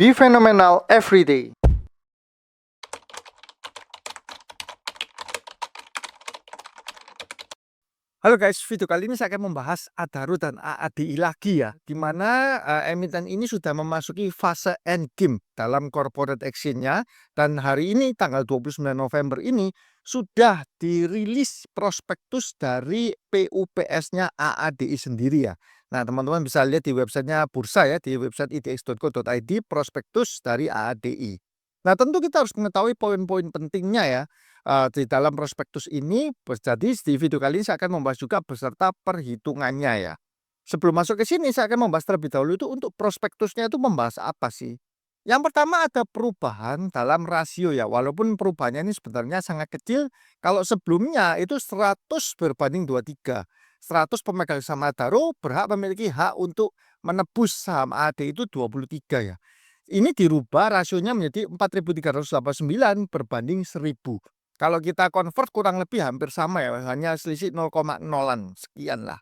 Be phenomenal every day. Halo guys, video kali ini saya akan membahas Adaro dan AADI lagi ya, di mana emiten ini sudah memasuki fase endgame dalam corporate action-nya, dan hari ini tanggal 29 November ini sudah dirilis prospektus dari PUPS-nya AADI sendiri ya. Nah, teman-teman bisa lihat di websitenya bursa ya, di website idx.co.id prospektus dari AADI. Nah, tentu kita harus mengetahui poin-poin pentingnya ya di dalam prospektus ini. Jadi di video kali ini saya akan membahas juga beserta perhitungannya ya. Sebelum masuk ke sini saya akan membahas terlebih dahulu itu untuk prospektusnya itu membahas apa sih. Yang pertama ada perubahan dalam rasio ya, walaupun perubahannya ini sebenarnya sangat kecil. Kalau sebelumnya itu 100 berbanding 23. 100 pemegang saham Adaro berhak memiliki hak untuk menebus saham AD itu 23 ya. Ini dirubah rasionya menjadi 4.389 berbanding 1.000. Kalau kita convert kurang lebih hampir sama ya, hanya selisih 0,0-an sekian lah.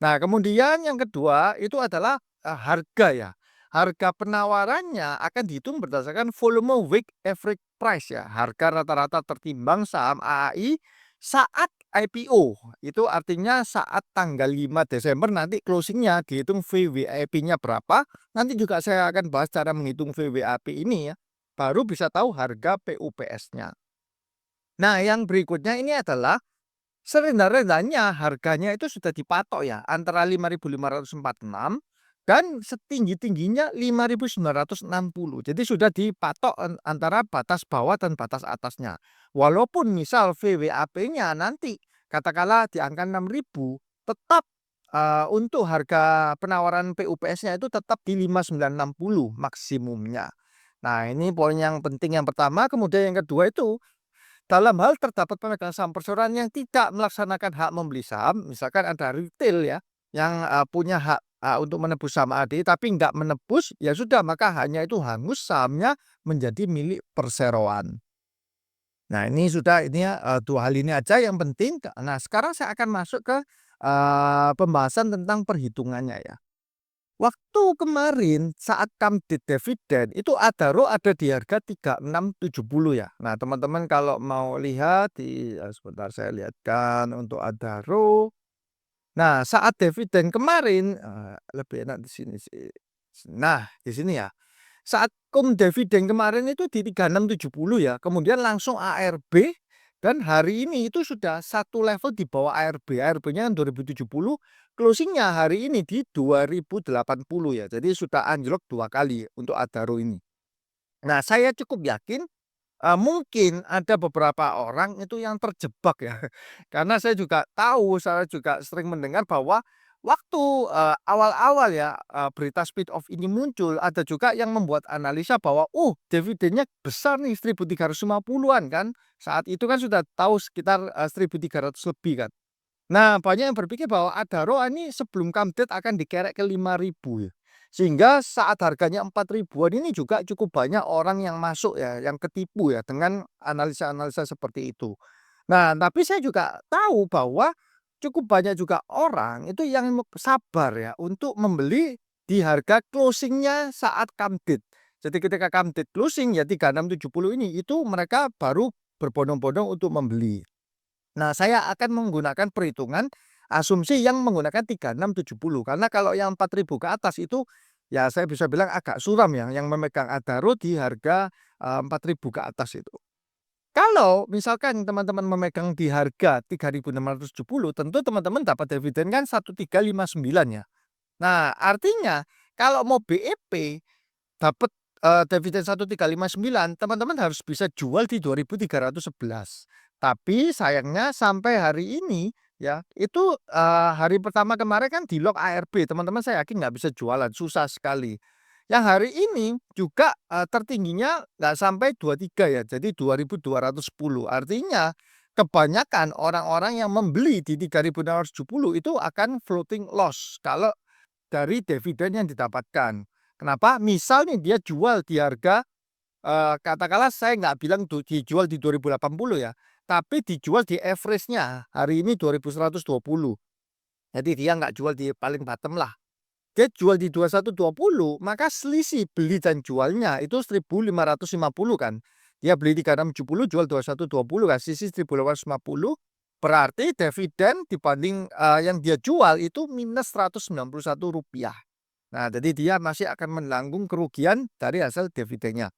Nah, kemudian yang kedua itu adalah harga ya. Harga penawarannya akan dihitung berdasarkan volume weight average price ya. Harga rata-rata tertimbang saham AAI saat IPO. Itu artinya saat tanggal 5 Desember nanti closingnya dihitung VWAP-nya berapa. Nanti juga saya akan bahas cara menghitung VWAP ini ya. Baru bisa tahu harga PUPS-nya. Nah, yang berikutnya ini adalah serendah-rendahnya harganya itu sudah dipatok ya antara 5.546 dan setinggi-tingginya 5.960. Jadi sudah dipatok antara batas bawah dan batas atasnya. Walaupun misal VWAP-nya nanti katakanlah di angka 6.000, tetap untuk harga penawaran PUPS-nya itu tetap di 5.960 maksimumnya. Nah, ini poin yang penting yang pertama. Kemudian yang kedua itu dalam hal terdapat pemegang saham perseroan yang tidak melaksanakan hak membeli saham, misalkan ada retail ya, yang punya hak untuk menebus saham AD tapi nggak menebus, ya sudah maka hanya itu hangus sahamnya menjadi milik perseroan. Nah, ini sudah ini ya dua hal ini aja yang penting. Nah, sekarang saya akan masuk ke pembahasan tentang perhitungannya ya. Waktu kemarin saat come-date dividen itu Adaro ada di harga 3670 ya. Nah, teman-teman kalau mau lihat di sebentar saya lihatkan untuk Adaro. Nah, saat dividen kemarin lebih enak di sini sih. Nah, di sini ya. Saat dividen kemarin itu di 3670 ya. Kemudian langsung ARB dan hari ini itu sudah satu level di bawah ARB. ARB-nya kan 2070, closingnya hari ini di 2080 ya. Jadi sudah anjlok 2 kali untuk Adaro ini. Nah, saya cukup yakin mungkin ada beberapa orang itu yang terjebak ya. Karena saya juga tahu, saya juga sering mendengar bahwa waktu awal-awal ya berita spin off ini muncul, ada juga yang membuat analisa bahwa dividennya besar nih 1.350-an kan. Saat itu kan sudah tahu sekitar 1.300 lebih kan. Nah, banyak yang berpikir bahwa Adaro ini sebelum come-date akan dikerek ke 5.000 ya. Sehingga saat harganya 4.000-an ini juga cukup banyak orang yang masuk ya, yang ketipu ya dengan analisa-analisa seperti itu. Nah, tapi saya juga tahu bahwa cukup banyak juga orang itu yang sabar ya untuk membeli di harga closingnya saat come-date. Jadi ketika come-date closing ya 3670 ini itu mereka baru berbondong-bondong untuk membeli. Nah, saya akan menggunakan perhitungan asumsi yang menggunakan 3670 karena kalau yang 4.000 ke atas itu ya saya bisa bilang agak suram ya yang memegang Adaro di harga 4.000 ke atas itu. Kalau misalkan teman-teman memegang di harga 3.670 tentu teman-teman dapat dividen kan 1.359 ya. Nah, artinya kalau mau BEP dapat dividen 1.359 teman-teman harus bisa jual di 2.311. Tapi sayangnya sampai hari ini ya, itu hari pertama kemarin kan di lock ARB, teman-teman saya yakin nggak bisa jualan, susah sekali. Yang hari ini juga tertingginya nggak sampai 23 ya, jadi 2.210. Artinya kebanyakan orang-orang yang membeli di 3.670 itu akan floating loss kalau dari dividen yang didapatkan. Kenapa? Misal nih dia jual di harga katakanlah saya nggak bilang dijual di 2080 ya, tapi dijual di average-nya hari ini 2120. Jadi dia nggak jual di paling bottom lah. dia jual di 21.20, maka selisih beli dan jualnya itu 1.550 kan. Dia beli 36.70, jual 21.20 kan, selisih 1.850. Berarti dividen dibanding yang dia jual itu minus Rp191. Nah, jadi dia masih akan menanggung kerugian dari hasil dividennya.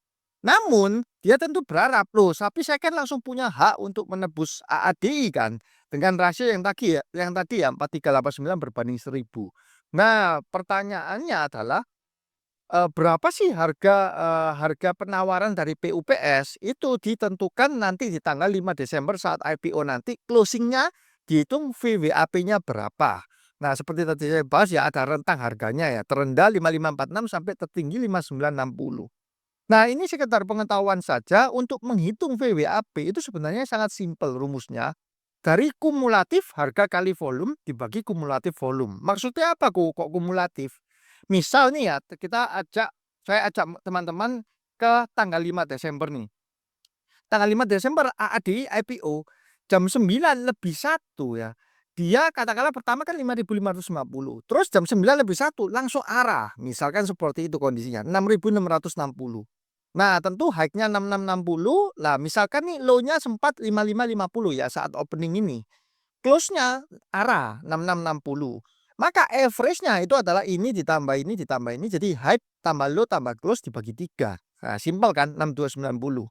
Namun, dia tentu berharap, loh, tapi saya kan langsung punya hak untuk menebus AADI kan, dengan rasio yang tadi ya 4389 berbanding 1000. Nah, pertanyaannya adalah berapa sih harga penawaran dari PUPS itu ditentukan nanti di tanggal 5 Desember saat IPO nanti closingnya dihitung VWAP-nya berapa. Nah, seperti tadi saya bahas ya ada rentang harganya ya, terendah 5546 sampai tertinggi 5960. Nah, ini sekedar pengetahuan saja untuk menghitung VWAP itu sebenarnya sangat simpel rumusnya. Dari kumulatif harga kali volume dibagi kumulatif volume. Maksudnya apa kok kumulatif? Misal nih ya, saya ajak teman-teman ke tanggal 5 Desember nih. Tanggal 5 Desember AADI IPO jam 9:01 ya. Dia katakanlah pertama kan 5.550. Terus jam 9:01 langsung arah. Misalkan seperti itu kondisinya, 6.660. Nah, tentu high-nya 6660. Lah, misalkan nih low-nya sempat 5550 ya saat opening ini. Close-nya arah 6660. Maka average-nya itu adalah ini ditambah ini ditambah ini, jadi high tambah low tambah close dibagi 3. Nah, simpel kan 6290.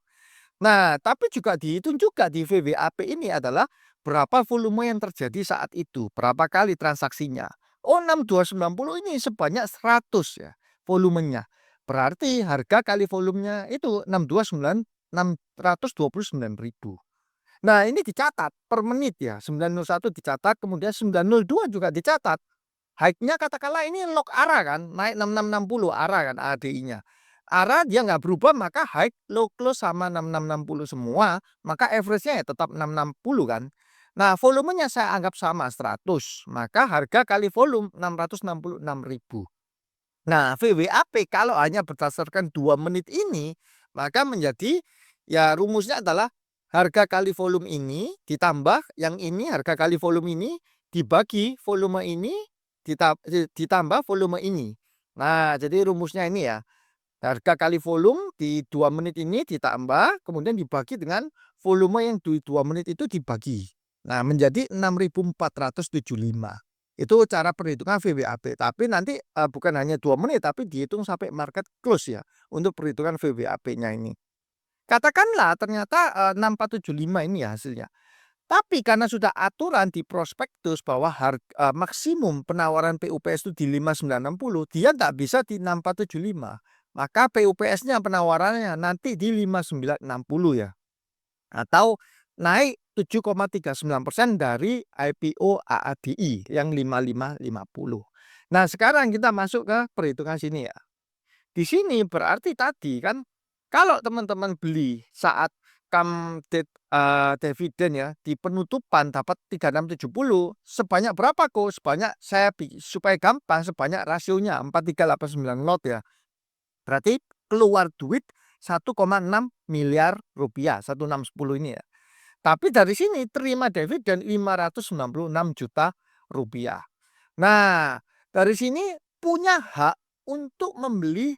Nah, tapi juga dihitung juga di VWAP ini adalah berapa volume yang terjadi saat itu, berapa kali transaksinya. Oh, 6290 ini sebanyak 100 ya volumenya. Berarti harga kali volumenya itu 629.629.000. Nah, ini dicatat per menit ya, 901 dicatat, kemudian 902 juga dicatat. High-nya katakanlah ini log arah kan, naik 6660 arah kan ADI-nya. Arah dia nggak berubah, maka high, low, close sama 6660 semua, maka average-nya ya tetap 660 kan. Nah, volumenya saya anggap sama 100, maka harga kali volume 666.000. Nah, VWAP kalau hanya berdasarkan 2 menit ini, maka menjadi ya rumusnya adalah harga kali volume ini ditambah yang ini harga kali volume ini dibagi volume ini ditambah volume ini. Nah, jadi rumusnya ini ya. Harga kali volume di 2 menit ini ditambah kemudian dibagi dengan volume yang di 2 menit itu dibagi. Nah, menjadi 6.475. Itu cara perhitungan VWAP. Tapi nanti bukan hanya 2 menit tapi dihitung sampai market close ya untuk perhitungan VWAP-nya ini. Katakanlah ternyata 6475 ini ya hasilnya. Tapi karena sudah aturan di prospektus bahwa maksimum penawaran PUPS itu di 5960, dia nggak bisa di 6475. Maka PUPS-nya penawarannya nanti di 5960 ya. Atau naik 7,39% dari IPO AADI yang 5550. Nah, sekarang kita masuk ke perhitungan sini ya. Di sini berarti tadi kan kalau teman-teman beli saat dividen ya di penutupan dapat 3670 sebanyak berapa kok? Sebanyak supaya gampang sebanyak rasionya 4389 lot ya. Berarti keluar duit 1,6 miliar rupiah 1610 ini ya. Tapi dari sini terima dividen 596 juta rupiah. Nah, dari sini punya hak untuk membeli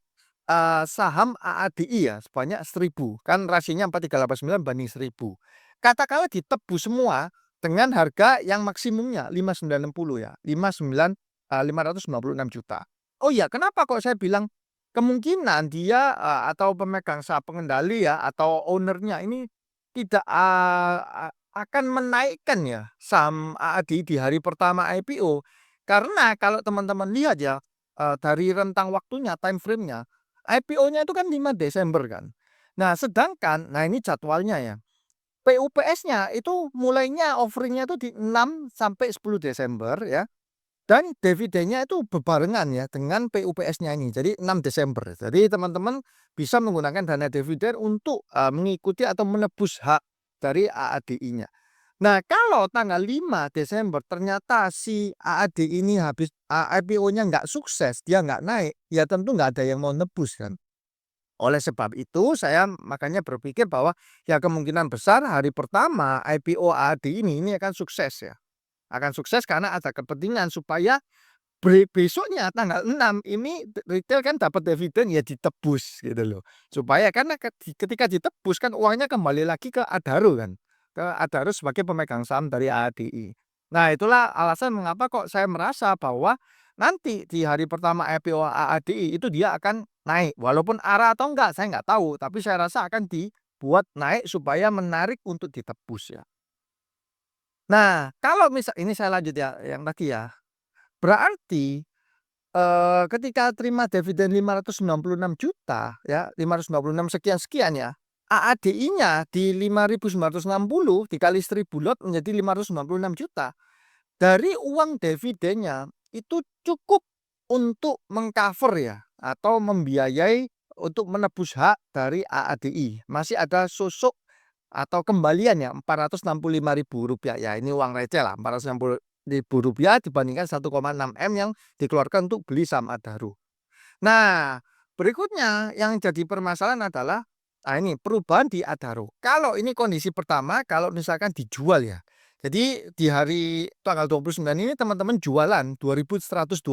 saham AADI ya sebanyak 1000. Kan rasionya 4389 banding 1000. Katakanlah ditebus semua dengan harga yang maksimumnya 5960 ya. 596 juta. Oh iya, kenapa kok saya bilang kemungkinan dia atau pemegang saham pengendali ya atau ownernya ini tidak akan menaikkan ya saham AADI di hari pertama IPO. Karena kalau teman-teman lihat ya dari rentang waktunya, time frame-nya, IPO-nya itu kan 5 Desember kan. Nah, sedangkan ini jadwalnya ya. PUPS-nya itu mulainya offering-nya itu di 6 sampai 10 Desember ya. Dan dividennya itu berbarengan ya dengan PUPS-nya ini. Jadi 6 Desember. Jadi teman-teman bisa menggunakan dana dividen untuk mengikuti atau menebus hak dari AADI-nya. Nah, kalau tanggal 5 Desember ternyata si AADI ini habis IPO-nya nggak sukses, dia nggak naik, ya tentu nggak ada yang mau nebus kan. Oleh sebab itu saya makanya berpikir bahwa ya kemungkinan besar hari pertama IPO AADI ini akan sukses ya. Akan sukses karena ada kepentingan supaya besoknya tanggal 6 ini retail kan dapat dividen ya ditebus gitu loh. Supaya karena ketika ditebus kan uangnya kembali lagi ke Adaro kan, ke Adaro sebagai pemegang saham dari AADI. Nah itulah alasan mengapa kok saya merasa bahwa nanti di hari pertama IPO AADI itu dia akan naik, walaupun arah atau enggak saya nggak tahu, tapi saya rasa akan dibuat naik supaya menarik untuk ditebus ya. Nah kalau misal ini saya lanjut ya yang tadi ya, berarti ketika terima dividen 596 juta ya, 596 sekian-sekian ya, AADI-nya di 5.960 dikali 1.000 lot menjadi 596 juta. Dari uang dividennya itu cukup untuk meng-cover ya, atau membiayai untuk menebus hak dari AADI. Masih ada sosok atau kembalian ya Rp465.000 ya, ini uang receh lah Rp460.000 dibandingkan 1,6 M yang dikeluarkan untuk beli saham Adaro. Nah, berikutnya yang jadi permasalahan adalah, ini perubahan di Adaro. Kalau ini kondisi pertama, kalau misalkan dijual ya. Jadi di hari tanggal 29 ini teman-teman jualan 2.120,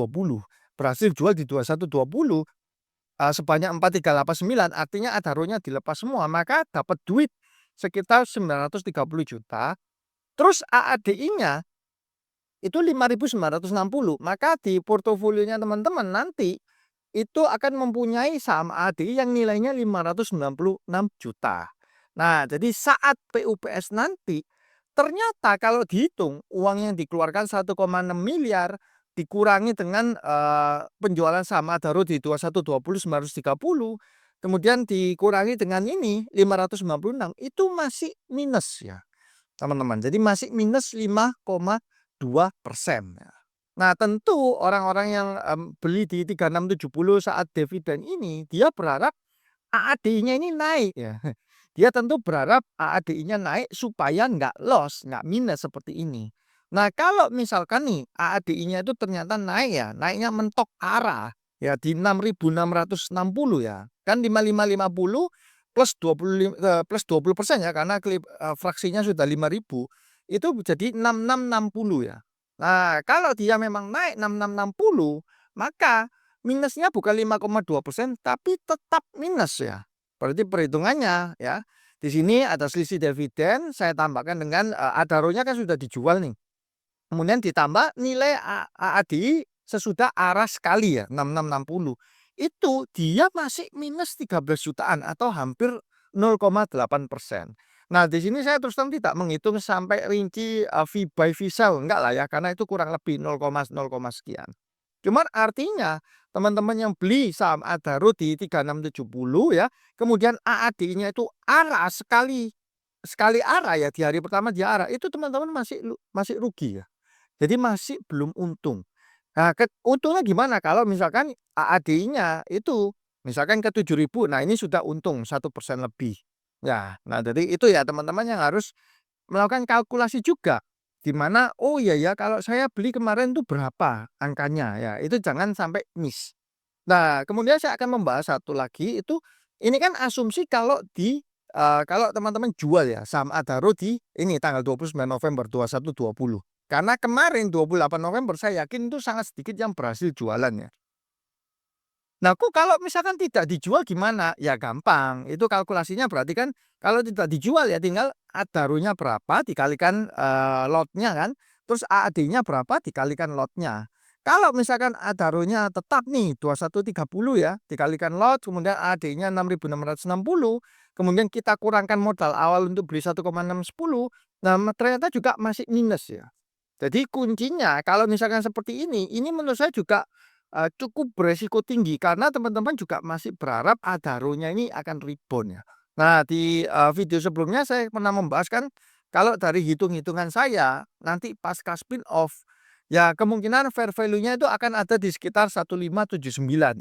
berhasil jual di 2120, sebanyak 4.389, artinya Adaronya dilepas semua, maka dapat duit sekitar 930 juta. Terus AADI-nya itu 5.960, maka di portofolionya teman-teman nanti itu akan mempunyai saham AADI yang nilainya 596 juta. Nah, jadi saat PUPS nanti ternyata kalau dihitung uang yang dikeluarkan 1,6 miliar dikurangi dengan penjualan saham Adaro di 2120 930, kemudian dikurangi dengan ini 596, itu masih minus ya teman-teman. Jadi masih minus 5,2%. Nah tentu orang-orang yang beli di 3670 saat dividen ini, dia berharap AADI-nya ini naik ya. Dia tentu berharap AADI-nya naik supaya nggak loss, nggak minus seperti ini. Nah kalau misalkan nih AADI-nya itu ternyata naik ya, naiknya mentok arah ya di 6.660 ya. Kan 5.550 plus 20% ya, karena fraksinya sudah 5.000, itu jadi 6.660 ya. Nah kalau dia memang naik 6.660, maka minusnya bukan 5,2%, tapi tetap minus ya. Berarti perhitungannya ya, di sini ada selisih dividen, saya tambahkan dengan Adaronya kan sudah dijual nih. Kemudian ditambah nilai AADI sesudah arah sekali ya, 6.660. Itu dia masih minus 13 jutaan atau hampir 0,8%. Nah, di sini saya terus terang tidak menghitung sampai rinci fee buy fee sell, enggak lah ya, karena itu kurang lebih 0, sekian. Cuman artinya teman-teman yang beli saham Adaro di 3670 ya, kemudian AADI-nya itu arah sekali sekali arah ya, di hari pertama dia arah, itu teman-teman masih rugi ya. Jadi masih belum untung. Nah, untungnya gimana kalau misalkan AADI-nya itu misalkan ke 7.000, nah ini sudah untung 1% lebih. Ya, nah jadi itu ya teman-teman yang harus melakukan kalkulasi juga. Di mana, oh iya ya kalau saya beli kemarin tuh berapa angkanya ya, itu jangan sampai miss. Nah, kemudian saya akan membahas satu lagi itu, ini kan asumsi kalau teman-teman jual ya saham Adaro di ini tanggal 29 November 2120. Karena kemarin 28 November saya yakin itu sangat sedikit yang berhasil jualan ya. Nah, kok kalau misalkan tidak dijual gimana? Ya gampang, itu kalkulasinya berarti kan kalau tidak dijual ya tinggal Adaronya berapa dikalikan lotnya kan, terus AAD-nya berapa dikalikan lotnya. Kalau misalkan Adaronya tetap nih 2130 ya, dikalikan lot, kemudian AAD-nya 6.660, kemudian kita kurangkan modal awal untuk beli 1,610, nah ternyata juga masih minus ya. Jadi kuncinya kalau misalkan seperti ini menurut saya juga cukup beresiko tinggi karena teman-teman juga masih berharap Adaronya ini akan rebound ya. Nah di video sebelumnya saya pernah membahas kan kalau dari hitung-hitungan saya nanti pasca spin off ya kemungkinan fair value-nya itu akan ada di sekitar 1579.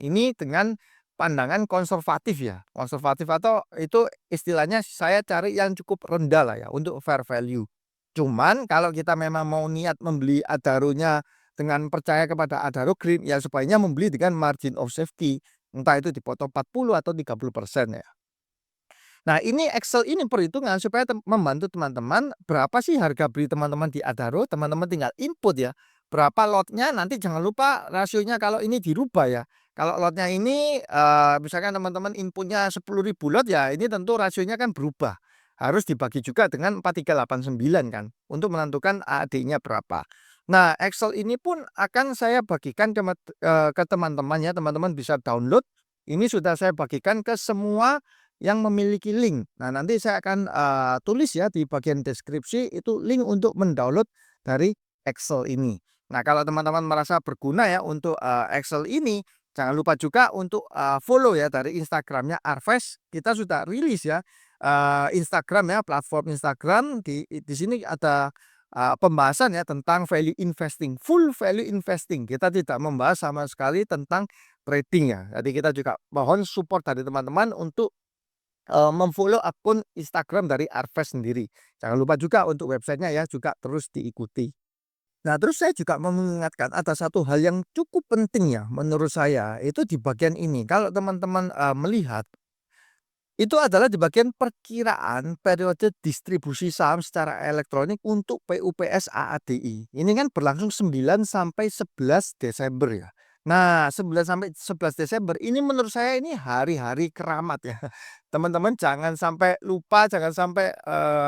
Ini dengan pandangan konservatif ya. Konservatif atau itu istilahnya saya cari yang cukup rendah lah ya untuk fair value. Cuman kalau kita memang mau niat membeli Adaronya dengan percaya kepada Adaro Green, ya sebaiknya membeli dengan margin of safety, entah itu dipotong 40 atau 30% ya. Nah ini Excel ini perhitungan supaya membantu teman-teman berapa sih harga beli teman-teman di Adaro, teman-teman tinggal input ya, berapa lotnya, nanti jangan lupa rasionya kalau ini dirubah ya. Kalau lotnya ini, misalkan teman-teman inputnya 10.000 lot ya, ini tentu rasionya kan berubah. Harus dibagi juga dengan 4389 kan, untuk menentukan AAD-nya berapa. Nah, Excel ini pun akan saya bagikan ke teman-teman ya, teman-teman bisa download. Ini sudah saya bagikan ke semua yang memiliki link. Nah, nanti saya akan, tulis ya di bagian deskripsi itu link untuk mendownload dari Excel ini. Nah, kalau teman-teman merasa berguna ya untuk, Excel ini, jangan lupa juga untuk, follow ya dari Instagramnya Arves. Kita sudah rilis ya, Instagram ya, platform Instagram. Di sini ada, pembahasan ya tentang value investing, full value investing. Kita tidak membahas sama sekali tentang trading ya. Jadi kita juga mohon support dari teman-teman untuk mem-follow akun Instagram dari Arves sendiri. Jangan lupa juga untuk websitenya ya juga terus diikuti. Nah, terus saya juga mau mengingatkan ada satu hal yang cukup penting ya menurut saya, itu di bagian ini. Kalau teman-teman, melihat, itu adalah di bagian perkiraan periode distribusi saham secara elektronik untuk PUPS AADI. Ini kan berlangsung 9 sampai 11 Desember ya. Nah, 9 sampai 11 Desember ini menurut saya ini hari-hari keramat ya. Teman-teman jangan sampai lupa, jangan sampai,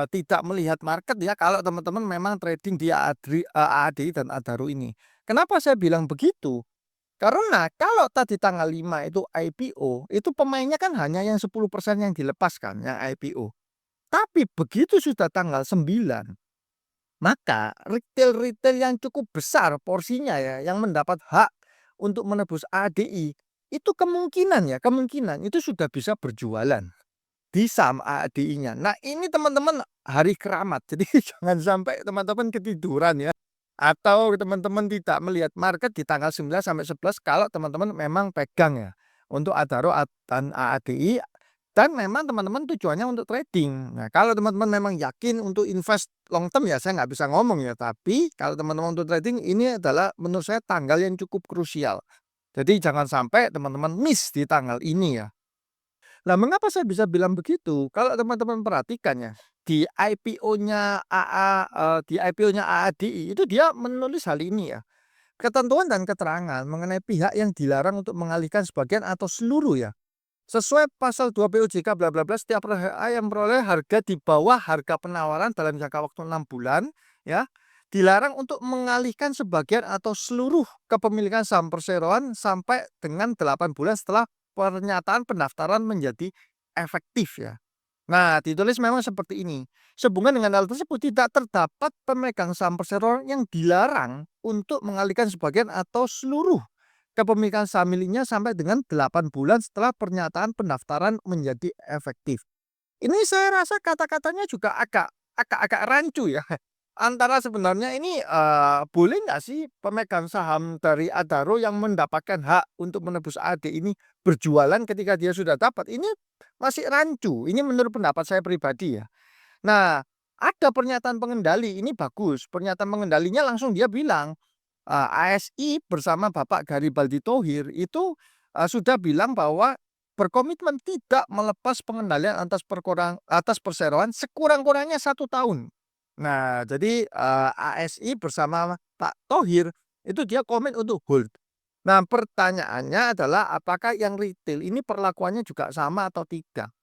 tidak melihat market ya kalau teman-teman memang trading di AADI dan Adaro ini. Kenapa saya bilang begitu? Karena kalau tadi tanggal 5 itu IPO, itu pemainnya kan hanya yang 10% yang dilepaskan, yang IPO. Tapi begitu sudah tanggal 9, maka retail-retail yang cukup besar porsinya ya, yang mendapat hak untuk menebus ADI, itu kemungkinan itu sudah bisa berjualan di saham ADI-nya. Nah, ini teman-teman hari keramat. Jadi jangan sampai teman-teman ketiduran ya. Atau teman-teman tidak melihat market di tanggal 9 sampai 11 kalau teman-teman memang pegang ya. Untuk Adaro dan AADI dan memang teman-teman tujuannya untuk trading. Nah, kalau teman-teman memang yakin untuk invest long term ya saya nggak bisa ngomong ya. Tapi kalau teman-teman untuk trading ini adalah menurut saya tanggal yang cukup krusial. Jadi jangan sampai teman-teman miss di tanggal ini ya. Lah mengapa saya bisa bilang begitu? Kalau teman-teman perhatikan ya, di IPO-nya AADI itu dia menulis hal ini ya, ketentuan dan keterangan mengenai pihak yang dilarang untuk mengalihkan sebagian atau seluruh ya, sesuai pasal 2 POJK bla bla bla setiap PHA yang memperoleh harga di bawah harga penawaran dalam jangka waktu 6 bulan ya, dilarang untuk mengalihkan sebagian atau seluruh kepemilikan saham perseroan sampai dengan 8 bulan setelah pernyataan pendaftaran menjadi efektif ya. Nah, ditulis memang seperti ini. Sehubungan dengan hal tersebut tidak terdapat pemegang saham perseroan yang dilarang untuk mengalihkan sebagian atau seluruh kepemilikan saham miliknya sampai dengan 8 bulan setelah pernyataan pendaftaran menjadi efektif. Ini saya rasa kata-katanya juga agak rancu ya. Antara sebenarnya ini, boleh nggak sih pemegang saham dari Adaro yang mendapatkan hak untuk menebus AD ini berjualan ketika dia sudah dapat? Ini masih rancu, ini menurut pendapat saya pribadi ya. Nah, ada pernyataan pengendali, ini bagus, pernyataan pengendalinya langsung dia bilang, ASI bersama Bapak Garibaldi Thohir itu, sudah bilang bahwa berkomitmen tidak melepas pengendalian atas perseroan sekurang-kurangnya 1 tahun. Nah, jadi, ASI bersama Pak Thohir itu dia komit untuk hold. Nah, pertanyaannya adalah apakah yang retail ini perlakuannya juga sama atau tidak?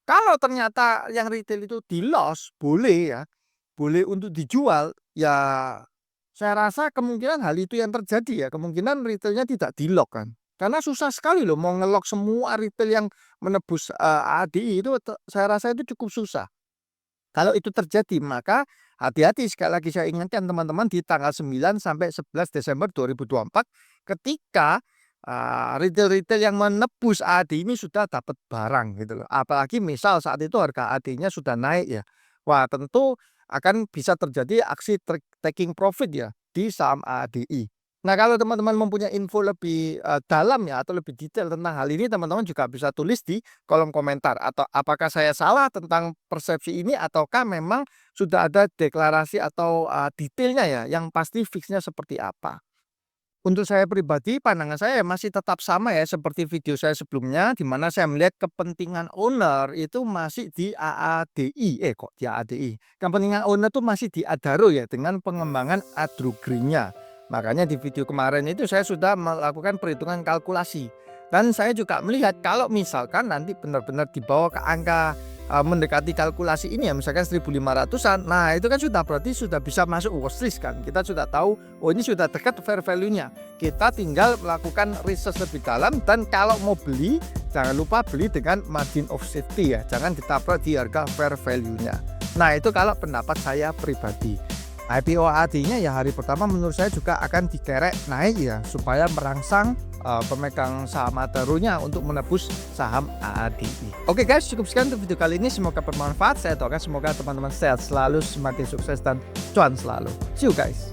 Kalau ternyata yang retail itu di-loss, boleh ya, boleh untuk dijual, ya saya rasa kemungkinan hal itu yang terjadi ya, kemungkinan retailnya tidak di-lock kan. Karena susah sekali loh mau nge-lock semua retail yang menebus, ADI itu saya rasa itu cukup susah. Kalau itu terjadi maka hati-hati sekali lagi saya ingatkan teman-teman di tanggal 9 sampai 11 Desember 2024 ketika, retail-retail yang menebus AD ini sudah dapat barang gitu loh. Apalagi misal saat itu harga AD-nya sudah naik ya. Wah tentu akan bisa terjadi aksi taking profit ya di saham ADI. Nah, kalau teman-teman mempunyai info lebih, dalam ya atau lebih detail tentang hal ini, teman-teman juga bisa tulis di kolom komentar atau apakah saya salah tentang persepsi ini ataukah memang sudah ada deklarasi atau, detailnya ya yang pasti fix-nya seperti apa. Untuk saya pribadi pandangan saya masih tetap sama ya seperti video saya sebelumnya di mana saya melihat kepentingan owner itu masih di AADI, kok di AADI. Kepentingan owner itu masih di Adaro ya dengan pengembangan Adro Green-nya. Makanya di video kemarin itu saya sudah melakukan perhitungan kalkulasi. Dan saya juga melihat kalau misalkan nanti benar-benar dibawa ke angka mendekati kalkulasi ini ya, misalkan 1.500-an. Nah, itu kan sudah berarti sudah bisa masuk watchlist kan. Kita sudah tahu oh ini sudah dekat fair value-nya. Kita tinggal melakukan research lebih dalam, dan kalau mau beli jangan lupa beli dengan margin of safety ya. Jangan ditabrak di harga fair value-nya. Nah, itu kalau pendapat saya pribadi. IPO AAD-nya ya hari pertama menurut saya juga akan dikerek naik ya, supaya merangsang pemegang saham Adharunya untuk menebus saham AADI. Oke guys, cukup sekian untuk video kali ini, semoga bermanfaat. Saya doakan semoga teman-teman sehat selalu, semakin sukses dan cuan selalu. See you guys.